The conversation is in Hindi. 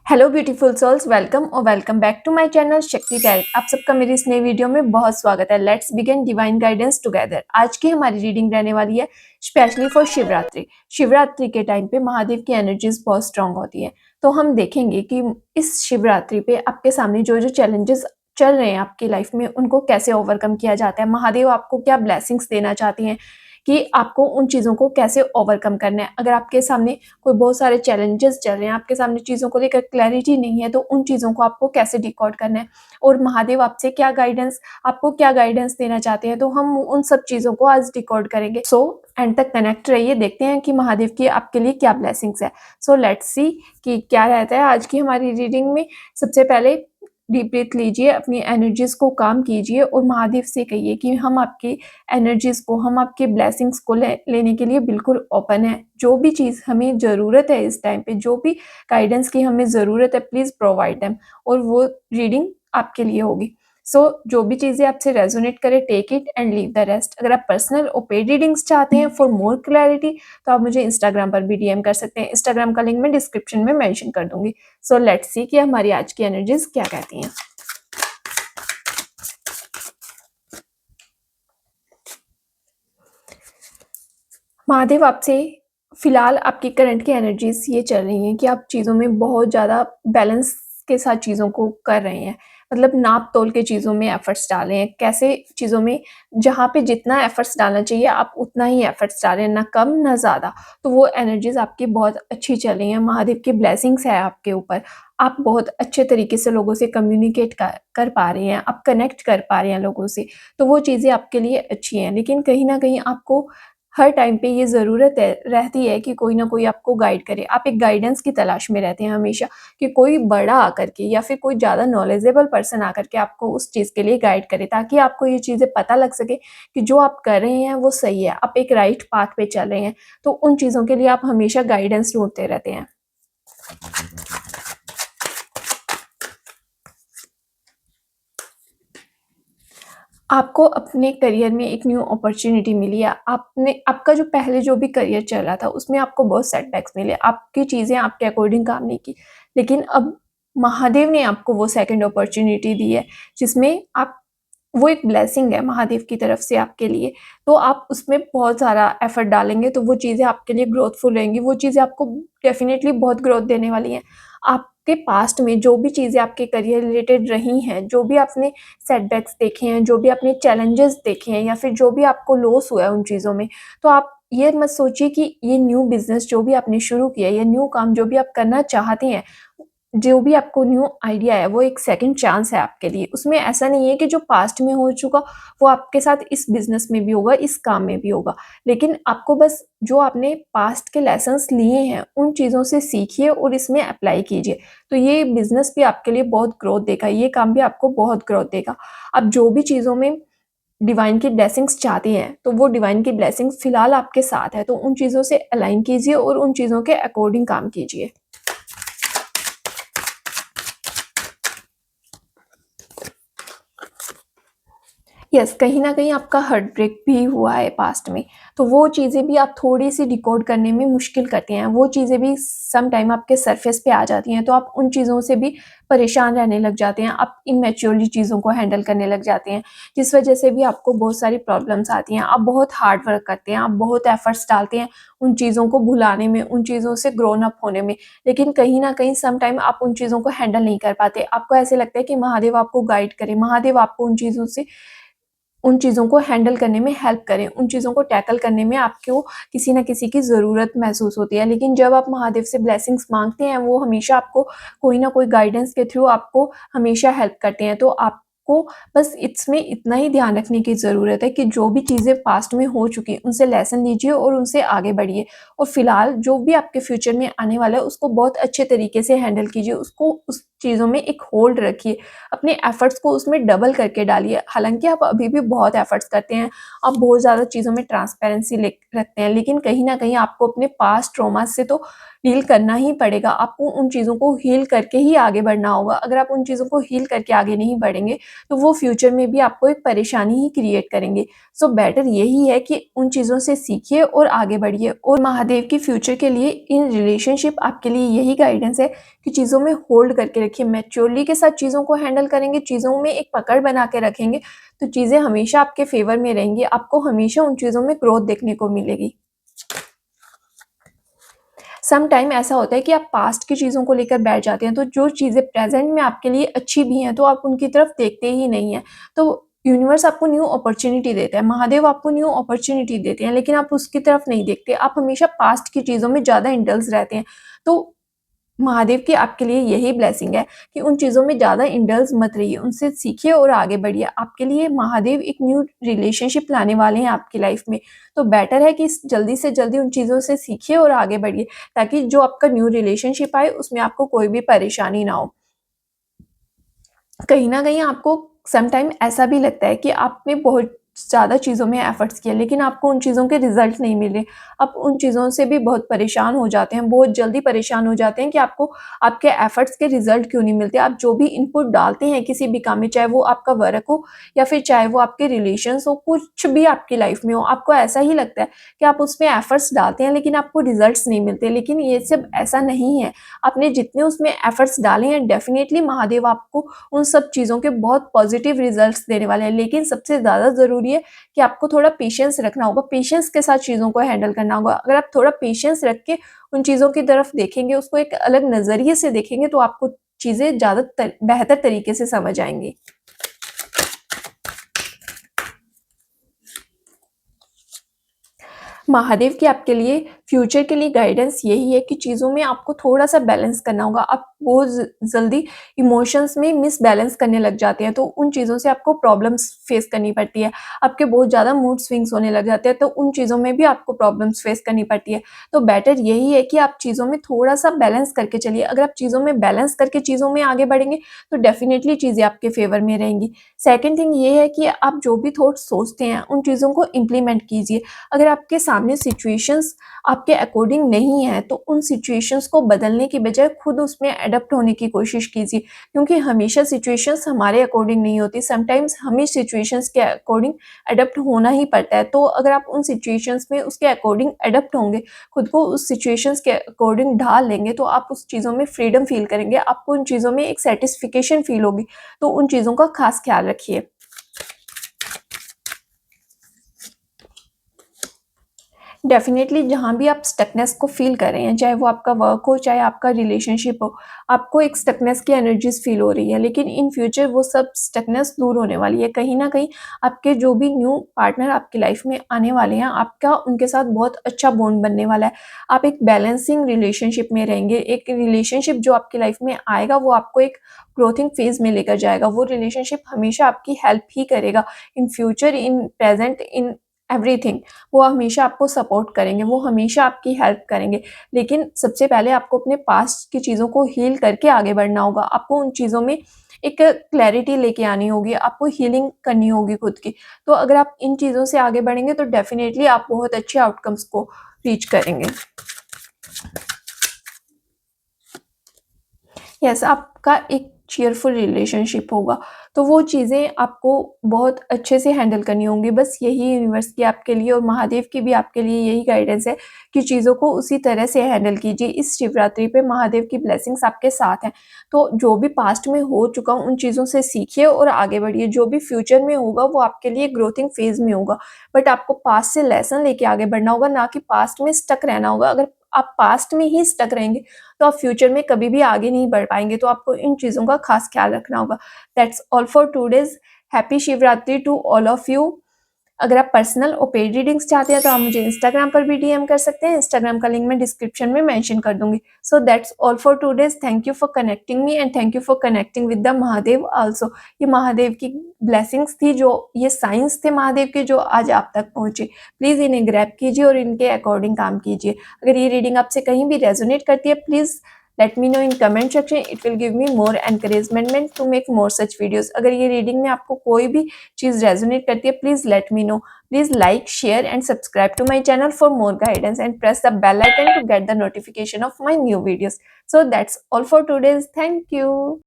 हेलो ब्यूटीफुल सोल्स, वेलकम और welcome back to my channel Shakti tarot. आप सबका मेरी इस नई वीडियो में बहुत स्वागत है। Let's begin divine guidance together. आज की हमारी रीडिंग रहने वाली है स्पेशली फॉर शिवरात्रि। शिवरात्रि के टाइम पे महादेव की एनर्जीज बहुत स्ट्रांग होती है। तो हम देखेंगे कि इस शिवरात्रि पे आपके सामने जो जो चैलेंजेस चल रहे हैं आपकी लाइफ में, उनको कैसे ओवरकम किया जाता है। महादेव आपको क्या ब्लेसिंग्स देना चाहती हैं कि आपको उन चीज़ों को कैसे ओवरकम करना है। अगर आपके सामने कोई बहुत सारे चैलेंजेस चल रहे हैं, आपके सामने चीज़ों को लेकर क्लैरिटी नहीं है, तो उन चीज़ों को आपको कैसे डिकोड करना है और महादेव आपसे क्या गाइडेंस आपको क्या गाइडेंस देना चाहते हैं, तो हम उन सब चीज़ों को आज डिकोड करेंगे। सो एंड तक कनेक्ट रहिए, देखते हैं कि महादेव की आपके लिए क्या ब्लेसिंग्स है। सो लेट्स सी कि क्या रहता है आज की हमारी रीडिंग में। सबसे पहले डीप ब्रीथ लीजिए, अपनी एनर्जीज को काम कीजिए और महादेव से कहिए कि हम आपकी एनर्जीज को, हम आपके ब्लेसिंग्स को लेने के लिए बिल्कुल ओपन है। जो भी चीज़ हमें ज़रूरत है इस टाइम पे, जो भी गाइडेंस की हमें ज़रूरत है, प्लीज़ प्रोवाइड देम और वो रीडिंग आपके लिए होगी। सो जो भी चीज़ें आपसे रेजोनेट करे, take it and leave the rest. अगर आप पर्सनल और पेड रीडिंग्स चाहते हैं फॉर मोर क्लैरिटी, तो आप मुझे इंस्टाग्राम पर भी डीएम कर सकते हैं। इंस्टाग्राम का लिंक मैं डिस्क्रिप्शन में मेंशन कर दूंगी। सो लेट्स सी कि हमारी आज की एनर्जीज क्या कहती हैं। महादेव आपसे फिलहाल आपकी करंट की एनर्जीज ये चल रही हैं कि आप चीज़ों में बहुत ज़्यादा बैलेंस के साथ चीज़ों को कर रहे हैं। मतलब नाप तोल के चीज़ों में एफर्ट्स डाल रहे हैं। कैसे चीज़ों में जहाँ पे जितना एफर्ट्स डालना चाहिए आप उतना ही एफर्ट्स डाल रहे हैं, ना कम ना ज़्यादा। तो वो एनर्जीज आपकी बहुत अच्छी चल रही हैं। महादेव की ब्लेसिंग्स है आपके ऊपर। आप बहुत अच्छे तरीके से लोगों से कम्युनिकेट कर पा रहे हैं, आप कनेक्ट कर पा रहे हैं लोगों से। तो वो चीज़ें आपके लिए अच्छी हैं। लेकिन कहीं न कहीं आपको हर टाइम पे ये ज़रूरत है रहती है कि कोई ना कोई आपको गाइड करे। आप एक गाइडेंस की तलाश में रहते हैं हमेशा कि कोई बड़ा आकर के या फिर कोई ज़्यादा नॉलेजेबल पर्सन आकर के आपको उस चीज़ के लिए गाइड करे, ताकि आपको ये चीज़ें पता लग सके कि जो आप कर रहे हैं वो सही है, आप एक राइट पाथ पे चल रहे हैं। तो उन चीज़ों के लिए आप हमेशा गाइडेंस ढूँढते रहते हैं। आपको अपने करियर में एक न्यू अपॉर्च्युनिटी मिली है। आपने आपका जो पहले जो भी करियर चल रहा था उसमें आपको बहुत सेटबैक्स मिले, आपकी चीज़ें आपके अकॉर्डिंग काम नहीं की। लेकिन अब महादेव ने आपको वो सेकंड अपॉर्च्युनिटी दी है, जिसमें आप वो एक ब्लेसिंग है महादेव की तरफ से आपके लिए। तो आप उसमें बहुत सारा एफर्ट डालेंगे तो वो चीज़ें आपके लिए ग्रोथफुल रहेंगी, वो चीज़ें आपको डेफ़िनेटली बहुत ग्रोथ देने वाली हैं। आपके पास्ट में जो भी चीज़ें आपके करियर रिलेटेड रही हैं, जो भी आपने सेटबैक्स देखे हैं, जो भी आपने चैलेंजेस देखे हैं या फिर जो भी आपको लॉस हुआ है उन चीज़ों में, तो आप ये मत सोचिए कि ये न्यू बिज़नेस जो भी आपने शुरू किया है या न्यू काम जो भी आप करना चाहते हैं, जो भी आपको न्यू आइडिया है, वो एक सेकंड चांस है आपके लिए। उसमें ऐसा नहीं है कि जो पास्ट में हो चुका, वो आपके साथ इस बिज़नेस में भी होगा, इस काम में भी होगा। लेकिन आपको बस जो आपने पास्ट के लेसन्स लिए हैं, उन चीज़ों से सीखिए और इसमें अप्लाई कीजिए। तो ये बिज़नेस भी आपके लिए बहुत ग्रोथ देगा, ये काम भी आपको बहुत ग्रोथ देगा। आप जो भी चीज़ों में डिवाइन की ब्लेसिंग्स चाहते हैं, तो वो डिवाइन की ब्लेसिंग्स फिलहाल आपके साथ है। तो उन चीज़ों से अलाइन कीजिए और उन चीज़ों के अकॉर्डिंग काम कीजिए। यस, कहीं न कहीं आपका हार्ट ब्रेक भी हुआ है पास्ट में, तो वो चीज़ें भी आप थोड़ी-सी डिकोड करने में मुश्किल करते हैं। वो चीज़ें भी सम टाइम आपके सरफेस पे आ जाती हैं, तो आप उन चीज़ों से भी परेशान रहने लग जाते हैं। आप इमैच्योरली चीज़ों को हैंडल करने लग जाते हैं, जिस वजह से भी आपको बहुत सारी प्रॉब्लम्स आती हैं। आप बहुत हार्ड वर्क करते हैं, आप बहुत एफर्ट्स डालते हैं उन चीज़ों को भुलाने में, उन चीज़ों से ग्रोन अप होने में, लेकिन कहीं न कहीं सम टाइम आप उन चीज़ों को हैंडल नहीं कर पाते। आपको ऐसे लगता है कि महादेव आपको गाइड करे, महादेव आपको उन चीज़ों को हैंडल करने में हेल्प करें, उन चीज़ों को टैकल करने में आपको किसी न किसी की ज़रूरत महसूस होती है। लेकिन जब आप महादेव से ब्लेसिंग्स माँगते हैं, वो हमेशा आपको कोई न कोई गाइडेंस के थ्रू आपको हमेशा हेल्प करते हैं। तो आपको बस इसमें इतना ही ध्यान रखने की ज़रूरत है कि जो भी चीज़ें पास्ट में हो चुकी हैं, उनसे लेसन लीजिए और उनसे आगे बढ़िए। और फिलहाल जो भी आपके फ्यूचर में आने वाला है, उसको बहुत अच्छे तरीके से हैंडल कीजिए, उसको उस चीज़ों में एक होल्ड रखिए। अपने एफर्ट्स को उसमें डबल करके डालिए। हालाँकि आप अभी भी बहुत एफर्ट्स करते हैं, आप बहुत ज़्यादा चीज़ों में ट्रांसपेरेंसी रखते हैं, लेकिन कहीं न कहीं आपको अपने पास्ट ट्रॉमा से तो हील करना ही पड़ेगा, आपको उन चीज़ों को हील करके ही आगे बढ़ना होगा। अगर आप उन चीज़ों को हील करके आगे नहीं बढ़ेंगे, तो वो फ्यूचर में भी आपको एक परेशानी ही क्रिएट करेंगे। सो बेटर यही है कि उन चीज़ों से सीखिए और आगे बढ़िए। और महादेव की फ्यूचर के लिए इन रिलेशनशिप आपके लिए यही गाइडेंस है कि चीज़ों में होल्ड करके रखिए, मैच्योरिटी के साथ चीज़ों को हैंडल करेंगे, चीज़ों में एक पकड़ बना के रखेंगे, तो चीज़ें हमेशा आपके फ़ेवर में रहेंगी, आपको हमेशा उन चीज़ों में ग्रोथ देखने को मिलेगी। सम टाइम ऐसा होता है कि आप पास्ट की चीज़ों को लेकर बैठ जाते हैं, तो जो चीज़ें प्रेज़ेंट में आपके लिए अच्छी भी हैं, तो आप उनकी तरफ देखते ही नहीं हैं। तो यूनिवर्स आपको न्यू अपॉर्च्युनिटी देता है, महादेव आपको न्यू अपॉर्च्युनिटी देते हैं, लेकिन आप उसकी तरफ नहीं देखते, आप हमेशा पास्ट की चीज़ों में ज़्यादा इंडल्ज रहते हैं। तो महादेव की आपके लिए यही ब्लेसिंग है कि उन चीज़ों में ज़्यादा इंडल्ज मत रहिए, उनसे सीखिए और आगे बढ़िए। आपके लिए महादेव एक न्यू रिलेशनशिप लाने वाले हैं आपकी लाइफ में, तो बेटर है कि जल्दी से जल्दी उन चीज़ों से सीखिए और आगे बढ़िए, ताकि जो आपका न्यू रिलेशनशिप आए उसमें आपको कोई भी परेशानी ना हो। कहीं न कहीं आपको सम टाइम ऐसा भी लगता है कि आपने बहुत ज़्यादा चीज़ों में एफ़र्ट्स किए, लेकिन आपको उन चीज़ों के रिज़ल्ट नहीं मिले। आप उन चीज़ों से भी बहुत परेशान हो जाते हैं, बहुत जल्दी परेशान हो जाते हैं कि आपको आपके एफ़र्ट्स के रिज़ल्ट क्यों नहीं मिलते। आप जो भी इनपुट डालते हैं किसी भी काम में, चाहे वो आपका वर्क हो या फिर चाहे वो आपके रिलेशंस हो, कुछ भी आपकी लाइफ़ में हो, आपको ऐसा ही लगता है कि आप उसमें एफ़र्ट्स डालते हैं, लेकिन आपको रिज़ल्ट्स नहीं मिलते। लेकिन ये सब ऐसा नहीं है। आपने जितने उसमें एफ़र्ट्स डाले हैं, डेफ़िनिटली महादेव आपको उन सब चीज़ों के बहुत पॉजिटिव रिजल्ट्स देने वाले हैं। लेकिन सबसे ज़्यादा ज़रूरी है कि आपको थोड़ा पेशेंस रखना होगा, पेशेंस के साथ चीज़ों को हैंडल करना होगा। अगर आप थोड़ा पेशेंस रख के उन चीज़ों की तरफ देखेंगे, उसको एक अलग नज़रिए से देखेंगे, तो आपको चीज़ें ज़्यादा बेहतर तरीके से समझ आएँगी। महादेव की आपके लिए फ्यूचर के लिए गाइडेंस यही है कि चीज़ों में आपको थोड़ा-सा बैलेंस करना होगा। आप बहुत जल्दी इमोशंस में मिसबैलेंस करने लग जाते हैं, तो उन चीज़ों से आपको प्रॉब्लम्स फेस करनी पड़ती है। आपके बहुत ज़्यादा मूड स्विंग्स होने लग जाते हैं, तो उन चीज़ों में भी आपको प्रॉब्लम्स फेस करनी पड़ती है। तो बेटर यही है कि आप चीज़ों में थोड़ा-सा बैलेंस करके चलिए। अगर आप चीज़ों में बैलेंस करके चीज़ों में आगे बढ़ेंगे, तो डेफ़िनिटली चीज़ें आपके फ़ेवर में रहेंगी। सेकंड थिंग ये है कि आप जो भी थॉट्स सोचते हैं, उन चीज़ों को इम्प्लीमेंट कीजिए। अगर आपके सामने सिचुएशंस आपके अकॉर्डिंग नहीं है, तो उन सिचुएशंस को बदलने की बजाय खुद उसमें एडप्ट होने की कोशिश कीजिए, क्योंकि हमेशा सिचुएशंस हमारे अकॉर्डिंग नहीं होती, समटाइम्स हमें सिचुएशंस के अकॉर्डिंग एडप्ट होना ही पड़ता है। तो अगर आप उन सिचुएशंस में उसके अकॉर्डिंग एडप्ट होंगे, खुद को उस सिचुएशंस के अकॉर्डिंग ढाल लेंगे, तो आप उस चीज़ों में फ्रीडम फील करेंगे, आपको उन चीज़ों में एक सैटिस्फैक्शन फील होगी। तो उन चीज़ों का खास ख्याल रखिए। डेफ़िनेटली जहाँ भी आप स्टकनेस को फ़ील कर रहे हैं, चाहे वो आपका वर्क हो, चाहे आपका रिलेशनशिप हो, आपको एक स्टकनेस की एनर्जीज़ फ़ील हो रही है, लेकिन इन फ्यूचर वो सब स्टकनेस दूर होने वाली है। कहीं न कहीं आपके जो भी न्यू पार्टनर आपकी लाइफ़ में आने वाले हैं, आपका उनके साथ बहुत अच्छा बॉन्ड बनने वाला है। आप एक बैलेंसिंग रिलेशनशिप में रहेंगे, एक रिलेशनशिप जो आपकी लाइफ़ में आएगा, वो आपको एक ग्रोथिंग फ़ेज़ में लेकर जाएगा। वो रिलेशनशिप हमेशा आपकी हेल्प ही करेगा, in future, in present, in everything. वो हमेशा आपको सपोर्ट करेंगे, वो हमेशा आपकी हेल्प करेंगे। लेकिन सबसे पहले आपको अपने पास्ट की चीज़ों को हील करके आगे बढ़ना होगा। आपको उन चीज़ों में एक क्लैरिटी लेके आनी होगी, आपको हीलिंग करनी होगी खुद की। तो अगर आप इन चीज़ों से आगे बढ़ेंगे, तो डेफ़िनिटली आप बहुत अच्छे आउटकम्स को रीच करेंगे। यस, आपका एक चीयरफुल रिलेशनशिप होगा, तो वो चीज़ें आपको बहुत अच्छे से हैंडल करनी होंगी। बस यही यूनिवर्स की आपके लिए और महादेव की भी आपके लिए यही गाइडेंस है कि चीज़ों को उसी तरह से हैंडल कीजिए। इस शिवरात्रि पे महादेव की ब्लेसिंग्स आपके साथ हैं, तो जो भी पास्ट में हो चुका, उन चीज़ों से सीखिए और आगे बढ़िए। जो भी फ्यूचर में होगा, वो आपके लिए ग्रोथिंग फेज़ में होगा, बट आपको पास्ट से लेसन लेके आगे बढ़ना होगा, ना कि पास्ट में स्टक रहना होगा। अगर आप पास्ट में ही स्टक रहेंगे, तो आप फ्यूचर में कभी भी आगे नहीं बढ़ पाएँगे, तो आपको इन चीज़ों का खास ख्याल रखना होगा। That's all for today's. Happy Shivratri to all of you. अगर आप पर्सनल और पेड रीडिंग्स चाहते हैं, तो आप मुझे इंस्टाग्राम पर भी डीएम कर सकते हैं। इंस्टाग्राम का लिंक मैं डिस्क्रिप्शन में मेंशन कर दूँगी। So that's all for today's. Thank you for connecting me and thank you for connecting with the Mahadev also. ये महादेव की ब्लेसिंग्स थी, जो ये साइंस थे महादेव के, जो आज आप तक पहुँचे। प्लीज़ इन्हें ग्रैब कीजिए और इनके अकॉर्डिंग काम कीजिए। अगर ये रीडिंग आपसे कहीं भी रेज़ोनेट करती है, please let me know in comment section, it will give me more encouragement to make more such videos. अगर ये रीडिंग में आपको कोई भी चीज़ रेजोनेट करती है, please let me no. Please like, share and subscribe to my channel for more guidance and press the bell icon to get the notification of my new videos. So that's all for today's. Thank you.